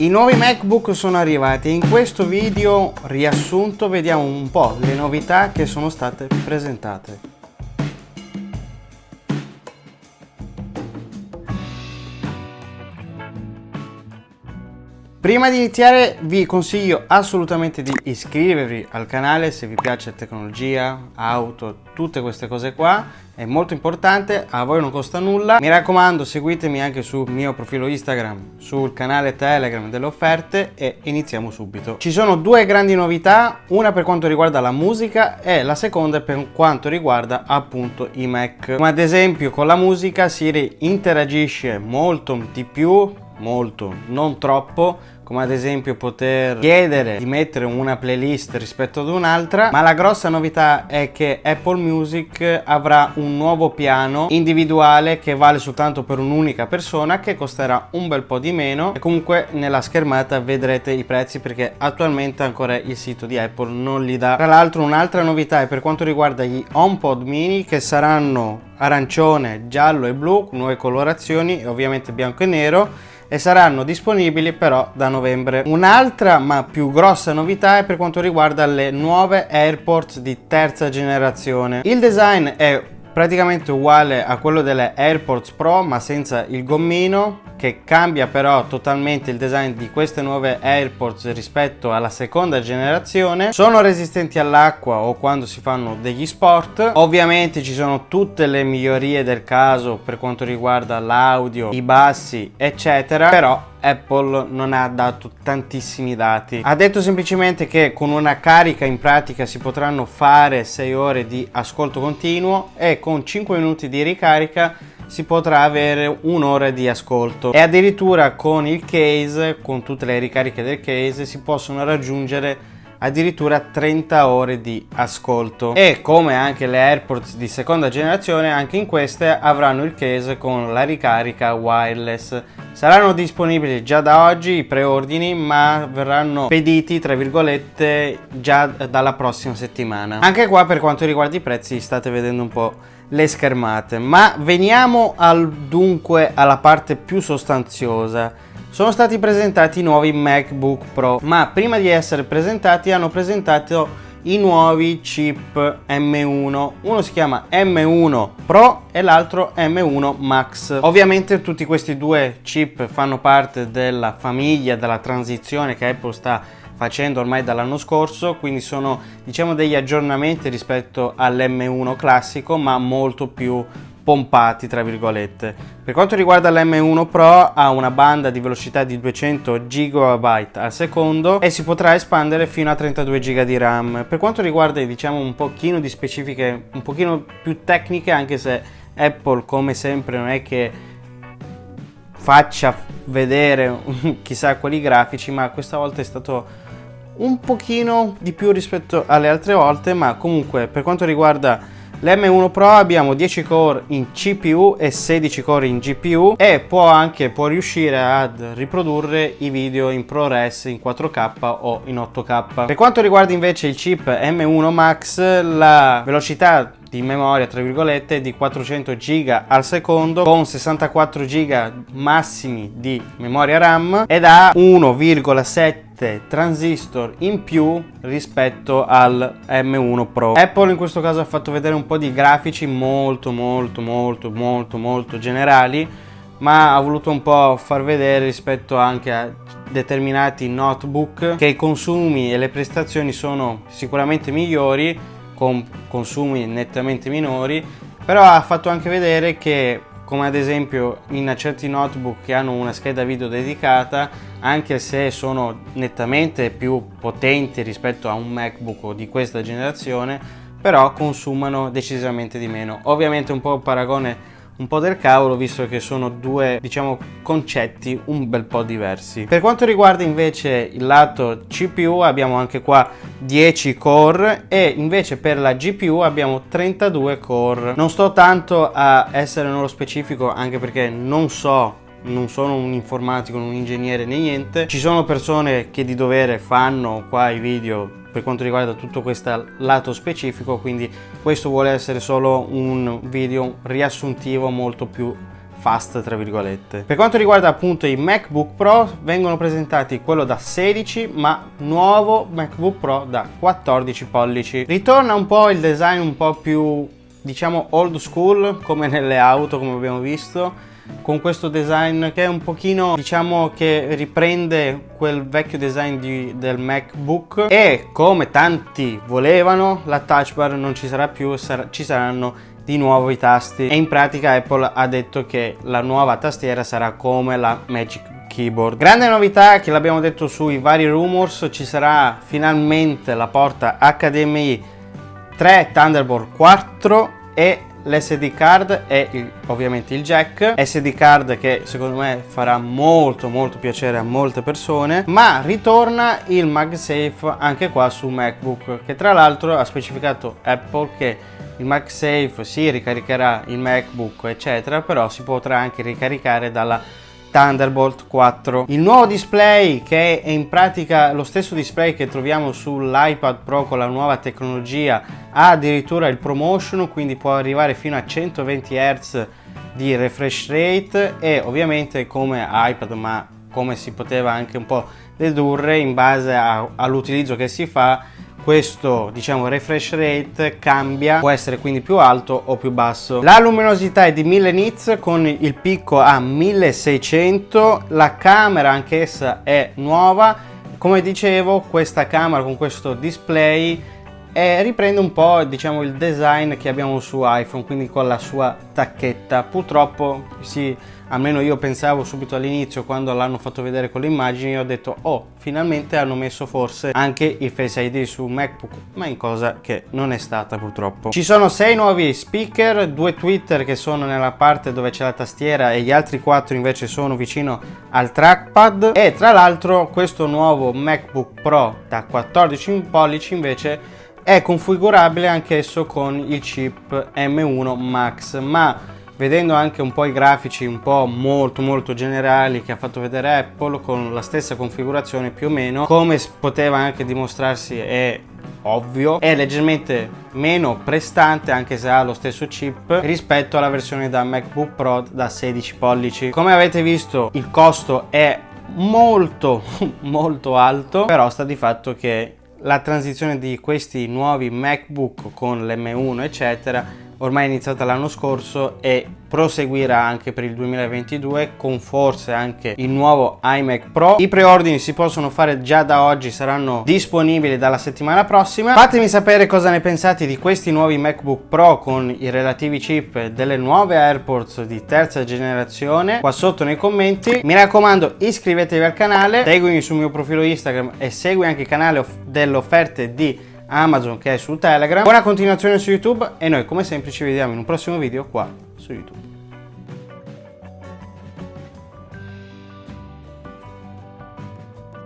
I nuovi MacBook sono arrivati e in questo video riassunto vediamo un po' le novità che sono state presentate. Prima di iniziare vi consiglio assolutamente di iscrivervi al canale se vi piace tecnologia, auto, tutte queste cose qua, è molto importante, a voi non costa nulla. Mi raccomando, seguitemi anche sul mio profilo Instagram, sul canale Telegram delle offerte e iniziamo subito. Ci sono due grandi novità, una per quanto riguarda la musica e la seconda per quanto riguarda appunto i Mac. Come ad esempio con la musica Siri interagisce molto di più, molto, non troppo, come ad esempio poter chiedere di mettere una playlist rispetto ad un'altra, ma la grossa novità è che Apple Music avrà un nuovo piano individuale che vale soltanto per un'unica persona, che costerà un bel po' di meno e comunque nella schermata vedrete i prezzi perché attualmente ancora il sito di Apple non li dà. Tra l'altro un'altra novità è per quanto riguarda gli HomePod mini, che saranno arancione, giallo e blu, nuove colorazioni e ovviamente bianco e nero, e saranno disponibili però da novembre. Un'altra ma più grossa novità è per quanto riguarda le nuove AirPods di terza generazione. Il design è praticamente uguale a quello delle AirPods Pro ma senza il gommino, che cambia però totalmente il design di queste nuove AirPods rispetto alla seconda generazione. Sono resistenti all'acqua o quando si fanno degli sport. Ovviamente ci sono tutte le migliorie del caso per quanto riguarda l'audio, i bassi eccetera, però Apple non ha dato tantissimi dati. Ha detto semplicemente che con una carica in pratica si potranno fare 6 ore di ascolto continuo e con 5 minuti di ricarica si potrà avere un'ora di ascolto, e addirittura con il case, con tutte le ricariche del case, si possono raggiungere addirittura 30 ore di ascolto. E come anche le AirPods di seconda generazione, anche in queste avranno il case con la ricarica wireless. Saranno disponibili già da oggi i preordini, ma verranno spediti tra virgolette già dalla prossima settimana. Anche qua per quanto riguarda i prezzi state vedendo un po' le schermate, ma veniamo dunque alla parte più sostanziosa. Sono stati presentati i nuovi MacBook Pro, ma prima di essere presentati hanno presentato i nuovi chip M1. Uno si chiama M1 Pro e l'altro M1 Max. Ovviamente tutti questi due chip fanno parte della famiglia, della transizione che Apple sta facendo ormai dall'anno scorso, quindi sono diciamo degli aggiornamenti rispetto all'M1 classico, ma molto più pompati tra virgolette. Per quanto riguarda l'M1 Pro ha una banda di velocità di 200 GB al secondo e si potrà espandere fino a 32 GB di RAM. Per quanto riguarda diciamo un pochino di specifiche un pochino più tecniche, anche se Apple come sempre non è che faccia vedere chissà quali grafici, ma questa volta è stato un pochino di più rispetto alle altre volte. Ma comunque per quanto riguarda l'M1 Pro abbiamo 10 core in CPU e 16 core in GPU e può riuscire ad riprodurre i video in ProRes in 4K o in 8K. Per quanto riguarda invece il chip M1 Max, la velocità di memoria tra virgolette è di 400 GB al secondo con 64 GB massimi di memoria RAM ed ha 1,7 transistor in più rispetto al M1 Pro. Apple in questo caso ha fatto vedere un po' di grafici molto generali, ma ha voluto un po' far vedere rispetto anche a determinati notebook che i consumi e le prestazioni sono sicuramente migliori con consumi nettamente minori, però ha fatto anche vedere che come ad esempio in certi notebook che hanno una scheda video dedicata, anche se sono nettamente più potenti rispetto a un MacBook di questa generazione, però consumano decisamente di meno. Ovviamente un po' un paragone un po' del cavolo, visto che sono due diciamo concetti un bel po' diversi. Per quanto riguarda invece il lato CPU abbiamo anche qua 10 core e invece per la GPU abbiamo 32 core. Non sto tanto a essere nello specifico anche perché non sono un informatico, un ingegnere né niente. Ci sono persone che di dovere fanno qua i video per quanto riguarda tutto questo lato specifico, quindi questo vuole essere solo un video riassuntivo molto più fast tra virgolette. Per quanto riguarda appunto i MacBook Pro, vengono presentati quello da 16 ma nuovo MacBook Pro da 14 pollici. Ritorna un po' il design un po' più, diciamo, old school, come nelle auto, come abbiamo visto, con questo design che è un pochino, diciamo, che riprende quel vecchio design del MacBook, e come tanti volevano la touch bar non ci sarà più, ci saranno di nuovo i tasti, e in pratica Apple ha detto che la nuova tastiera sarà come la Magic Keyboard. Grande novità, che l'abbiamo detto sui vari rumors, ci sarà finalmente la porta HDMI 3 Thunderbolt 4 e l'SD card e ovviamente il jack. SD card che secondo me farà molto piacere a molte persone, ma ritorna il MagSafe anche qua su MacBook, che tra l'altro ha specificato Apple che il MagSafe si ricaricherà il MacBook eccetera, però si potrà anche ricaricare dalla Thunderbolt 4. Il nuovo display, che è in pratica lo stesso display che troviamo sull'iPad Pro con la nuova tecnologia, ha addirittura il ProMotion, quindi può arrivare fino a 120 Hz di refresh rate, e ovviamente come iPad, ma come si poteva anche un po' dedurre in base all'utilizzo che si fa, questo, diciamo, refresh rate cambia, può essere quindi più alto o più basso. La luminosità è di 1000 nits con il picco a 1600, la camera anch'essa è nuova. Come dicevo, questa camera con questo display riprende un po', diciamo, il design che abbiamo su iPhone, quindi con la sua tacchetta. Purtroppo almeno io pensavo subito all'inizio, quando l'hanno fatto vedere con le immagini, ho detto oh, finalmente hanno messo forse anche il Face ID su MacBook, ma in cosa che non è stata purtroppo. Ci sono 6 nuovi speaker, 2 tweeter che sono nella parte dove c'è la tastiera e gli altri 4 invece sono vicino al trackpad, e tra l'altro questo nuovo MacBook Pro da 14 pollici invece è configurabile anch'esso con il chip M1 Max, ma vedendo anche un po' i grafici un po' molto generali che ha fatto vedere Apple, con la stessa configurazione più o meno, come poteva anche dimostrarsi, è ovvio, è leggermente meno prestante, anche se ha lo stesso chip, rispetto alla versione da MacBook Pro da 16 pollici. Come avete visto, il costo è molto alto, però sta di fatto che la transizione di questi nuovi MacBook con l'M1 eccetera ormai è iniziata l'anno scorso e proseguirà anche per il 2022, con forse anche il nuovo iMac Pro. I preordini si possono fare già da oggi, saranno disponibili dalla settimana prossima. Fatemi sapere cosa ne pensate di questi nuovi MacBook Pro con i relativi chip delle nuove AirPods di terza generazione qua sotto nei commenti. Mi raccomando, iscrivetevi al canale, seguimi sul mio profilo Instagram e segui anche il canale delle offerte di Amazon che è su Telegram. Buona continuazione su YouTube e noi come sempre ci vediamo in un prossimo video qua su YouTube.